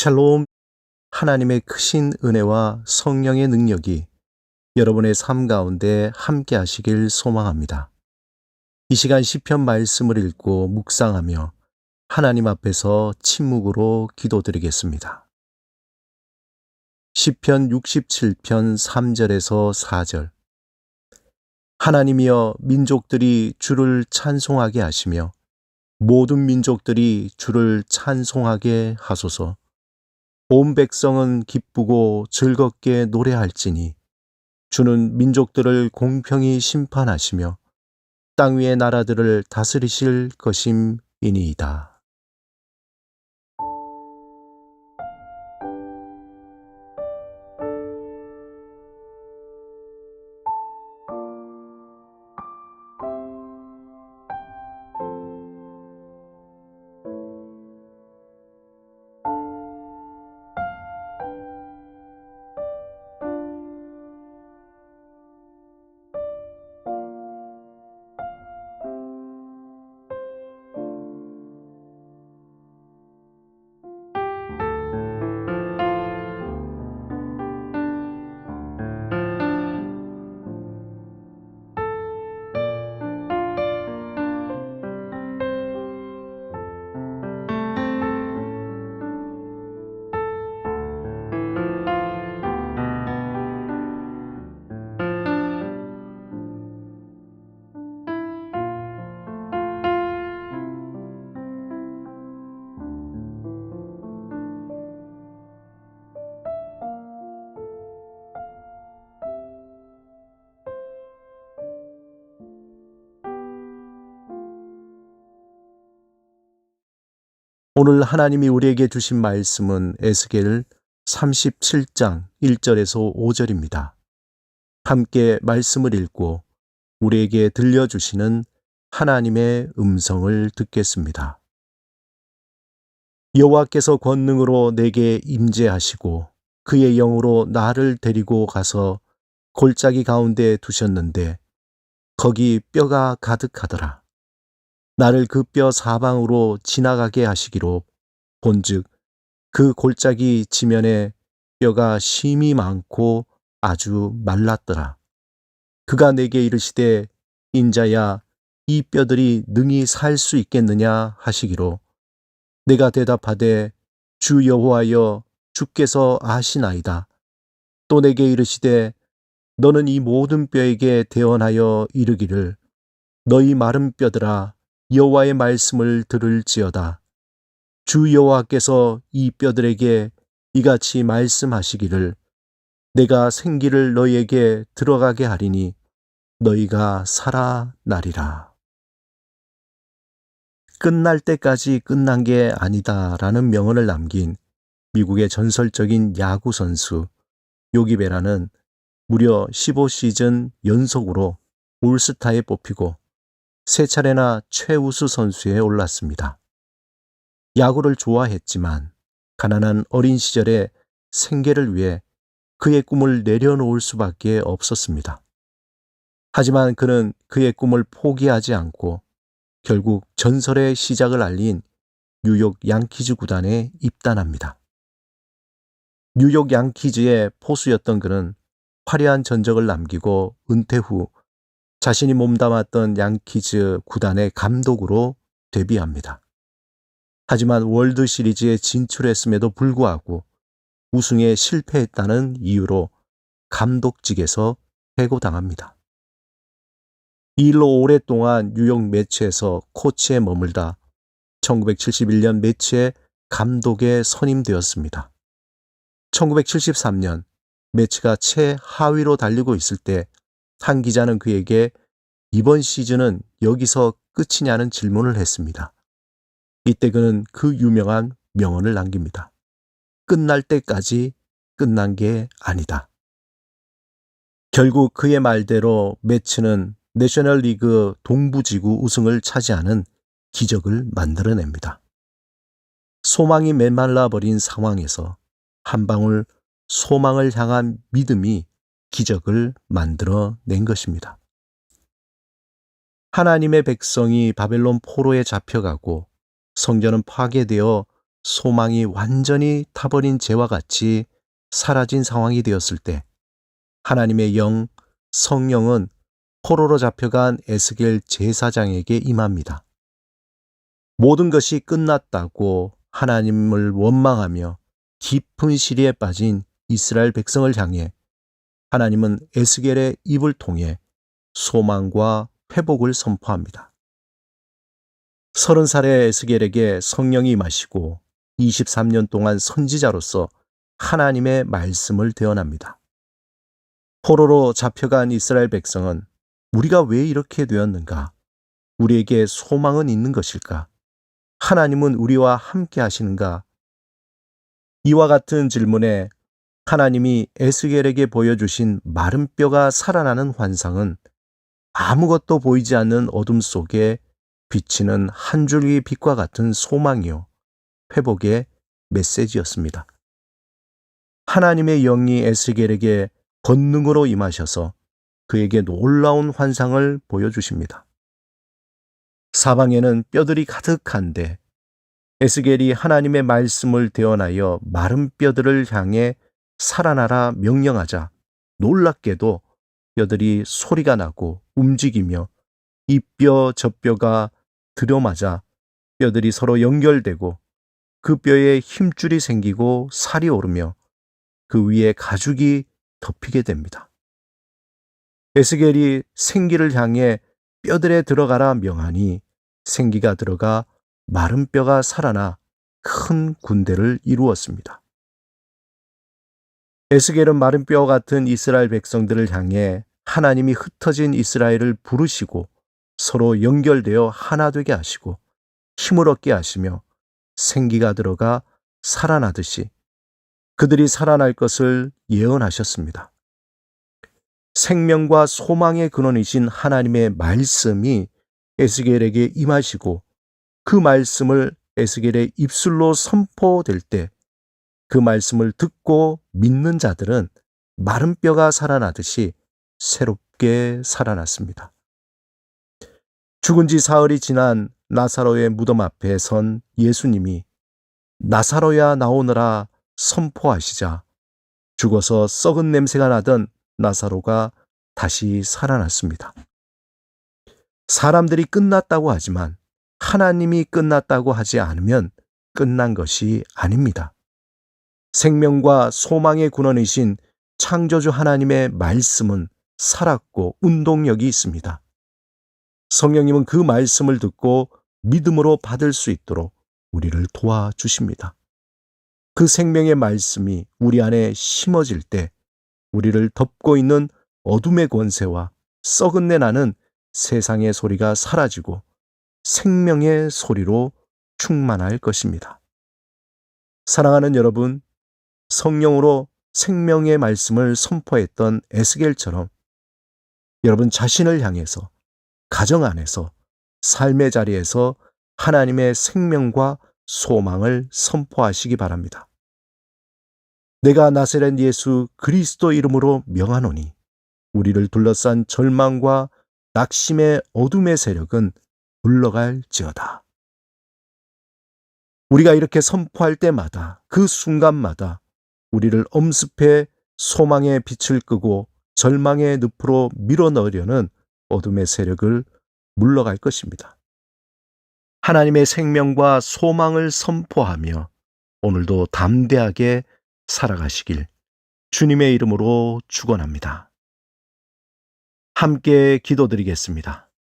샬롬. 하나님의 크신 은혜와 성령의 능력이 여러분의 삶 가운데 함께 하시길 소망합니다. 이 시간 시편 말씀을 읽고 묵상하며 하나님 앞에서 침묵으로 기도드리겠습니다. 시편 67편 3절에서 4절. 하나님이여, 민족들이 주를 찬송하게 하시며 모든 민족들이 주를 찬송하게 하소서. 온 백성은 기쁘고 즐겁게 노래할지니 주는 민족들을 공평히 심판하시며 땅 위의 나라들을 다스리실 것임이니이다. 오늘 하나님이 우리에게 주신 말씀은 에스겔 37장 1절에서 5절입니다. 함께 말씀을 읽고 우리에게 들려주시는 하나님의 음성을 듣겠습니다. 여호와께서 권능으로 내게 임재하시고 그의 영으로 나를 데리고 가서 골짜기 가운데 두셨는데 거기 뼈가 가득하더라. 나를 그 뼈 사방으로 지나가게 하시기로 본즉 그 골짜기 지면에 뼈가 심이 많고 아주 말랐더라. 그가 내게 이르시되 인자야, 이 뼈들이 능히 살 수 있겠느냐 하시기로 내가 대답하되 주 여호와여, 주께서 아시나이다. 또 내게 이르시되 너는 이 모든 뼈에게 대언하여 이르기를 너희 마른 뼈들아, 여호와의 말씀을 들을지어다. 주 여호와께서 이 뼈들에게 이같이 말씀하시기를 내가 생기를 너희에게 들어가게 하리니 너희가 살아나리라. 끝날 때까지 끝난 게 아니다라는 명언을 남긴 미국의 전설적인 야구 선수 요기 베라는 무려 15시즌 연속으로 올스타에 뽑히고 3차례나 최우수 선수에 올랐습니다. 야구를 좋아했지만 가난한 어린 시절에 생계를 위해 그의 꿈을 내려놓을 수밖에 없었습니다. 하지만 그는 그의 꿈을 포기하지 않고 결국 전설의 시작을 알린 뉴욕 양키즈 구단에 입단합니다. 뉴욕 양키즈의 포수였던 그는 화려한 전적을 남기고 은퇴 후 자신이 몸담았던 양키즈 구단의 감독으로 데뷔합니다. 하지만 월드 시리즈에 진출했음에도 불구하고 우승에 실패했다는 이유로 감독직에서 해고당합니다. 이 일로 오랫동안 뉴욕 매츠에서 코치에 머물다 1971년 매츠의 감독에 선임되었습니다. 1973년 매츠가 최하위로 달리고 있을 때 한 기자는 그에게 이번 시즌은 여기서 끝이냐는 질문을 했습니다. 이때 그는 그 유명한 명언을 남깁니다. 끝날 때까지 끝난 게 아니다. 결국 그의 말대로 매츠는 내셔널리그 동부지구 우승을 차지하는 기적을 만들어냅니다. 소망이 메말라 버린 상황에서 한 방울 소망을 향한 믿음이 기적을 만들어낸 것입니다. 하나님의 백성이 바벨론 포로에 잡혀가고 성전은 파괴되어 소망이 완전히 타버린 재와 같이 사라진 상황이 되었을 때 하나님의 영, 성령은 포로로 잡혀간 에스겔 제사장에게 임합니다. 모든 것이 끝났다고 하나님을 원망하며 깊은 시리에 빠진 이스라엘 백성을 향해 하나님은 에스겔의 입을 통해 소망과 회복을 선포합니다. 30살의 에스겔에게 성령이 임하시고 23년 동안 선지자로서 하나님의 말씀을 대언합니다. 포로로 잡혀간 이스라엘 백성은 우리가 왜 이렇게 되었는가? 우리에게 소망은 있는 것일까? 하나님은 우리와 함께 하시는가? 이와 같은 질문에 하나님이 에스겔에게 보여주신 마른 뼈가 살아나는 환상은 아무것도 보이지 않는 어둠 속에 비치는 한 줄기 빛과 같은 소망이요, 회복의 메시지였습니다. 하나님의 영이 에스겔에게 권능으로 임하셔서 그에게 놀라운 환상을 보여주십니다. 사방에는 뼈들이 가득한데 에스겔이 하나님의 말씀을 대언하여 마른 뼈들을 향해 살아나라 명령하자 놀랍게도 뼈들이 소리가 나고 움직이며 이 뼈 저 뼈가 들여맞아 뼈들이 서로 연결되고 그 뼈에 힘줄이 생기고 살이 오르며 그 위에 가죽이 덮이게 됩니다. 에스겔이 생기를 향해 뼈들에 들어가라 명하니 생기가 들어가 마른 뼈가 살아나 큰 군대를 이루었습니다. 에스겔은 마른 뼈 같은 이스라엘 백성들을 향해 하나님이 흩어진 이스라엘을 부르시고 서로 연결되어 하나 되게 하시고 힘을 얻게 하시며 생기가 들어가 살아나듯이 그들이 살아날 것을 예언하셨습니다. 생명과 소망의 근원이신 하나님의 말씀이 에스겔에게 임하시고 그 말씀을 에스겔의 입술로 선포될 때 그 말씀을 듣고 믿는 자들은 마른 뼈가 살아나듯이 새롭게 살아났습니다. 죽은 지 사흘이 지난 나사로의 무덤 앞에 선 예수님이 나사로야 나오너라 선포하시자 죽어서 썩은 냄새가 나던 나사로가 다시 살아났습니다. 사람들이 끝났다고 하지만 하나님이 끝났다고 하지 않으면 끝난 것이 아닙니다. 생명과 소망의 근원이신 창조주 하나님의 말씀은 살았고 운동력이 있습니다. 성령님은 그 말씀을 듣고 믿음으로 받을 수 있도록 우리를 도와주십니다. 그 생명의 말씀이 우리 안에 심어질 때 우리를 덮고 있는 어둠의 권세와 썩은 내 나는 세상의 소리가 사라지고 생명의 소리로 충만할 것입니다. 사랑하는 여러분, 성령으로 생명의 말씀을 선포했던 에스겔처럼 여러분 자신을 향해서 가정 안에서 삶의 자리에서 하나님의 생명과 소망을 선포하시기 바랍니다. 내가 나사렛 예수 그리스도 이름으로 명하노니 우리를 둘러싼 절망과 낙심의 어둠의 세력은 물러갈지어다. 우리가 이렇게 선포할 때마다 그 순간마다 우리를 엄습해 소망의 빛을 끄고 절망의 늪으로 밀어넣으려는 어둠의 세력을 물러갈 것입니다. 하나님의 생명과 소망을 선포하며 오늘도 담대하게 살아가시길 주님의 이름으로 축원합니다. 함께 기도드리겠습니다.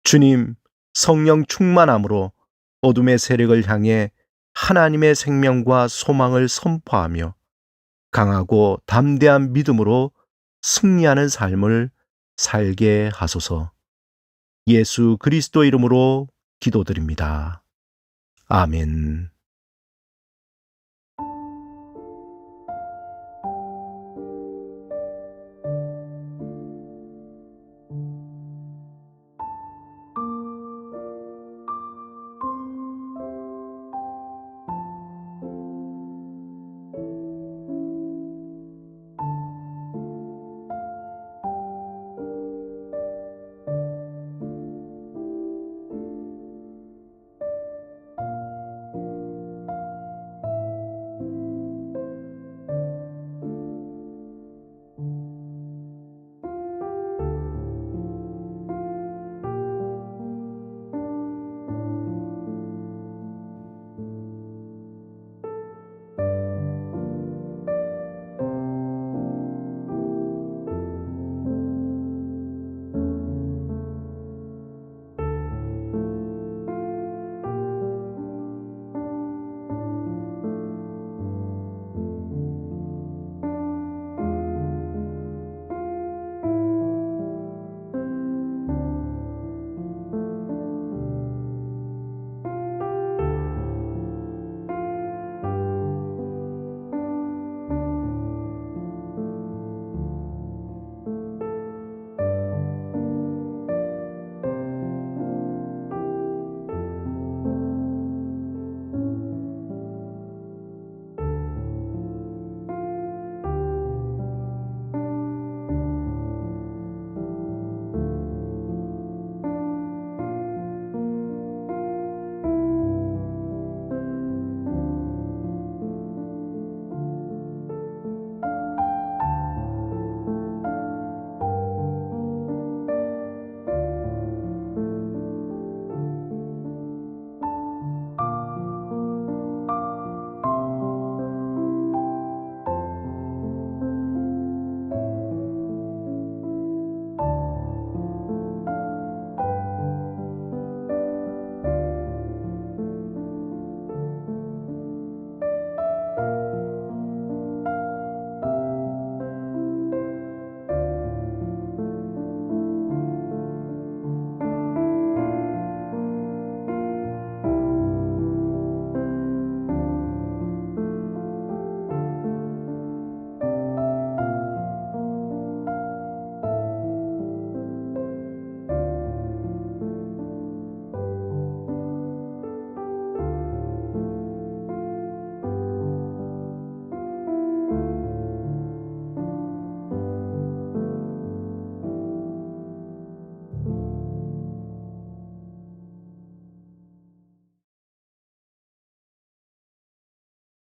주님, 성령 충만함으로 어둠의 세력을 향해 하나님의 생명과 소망을 선포하며 강하고 담대한 믿음으로 승리하는 삶을 살게 하소서. 예수 그리스도 이름으로 기도드립니다. 아멘.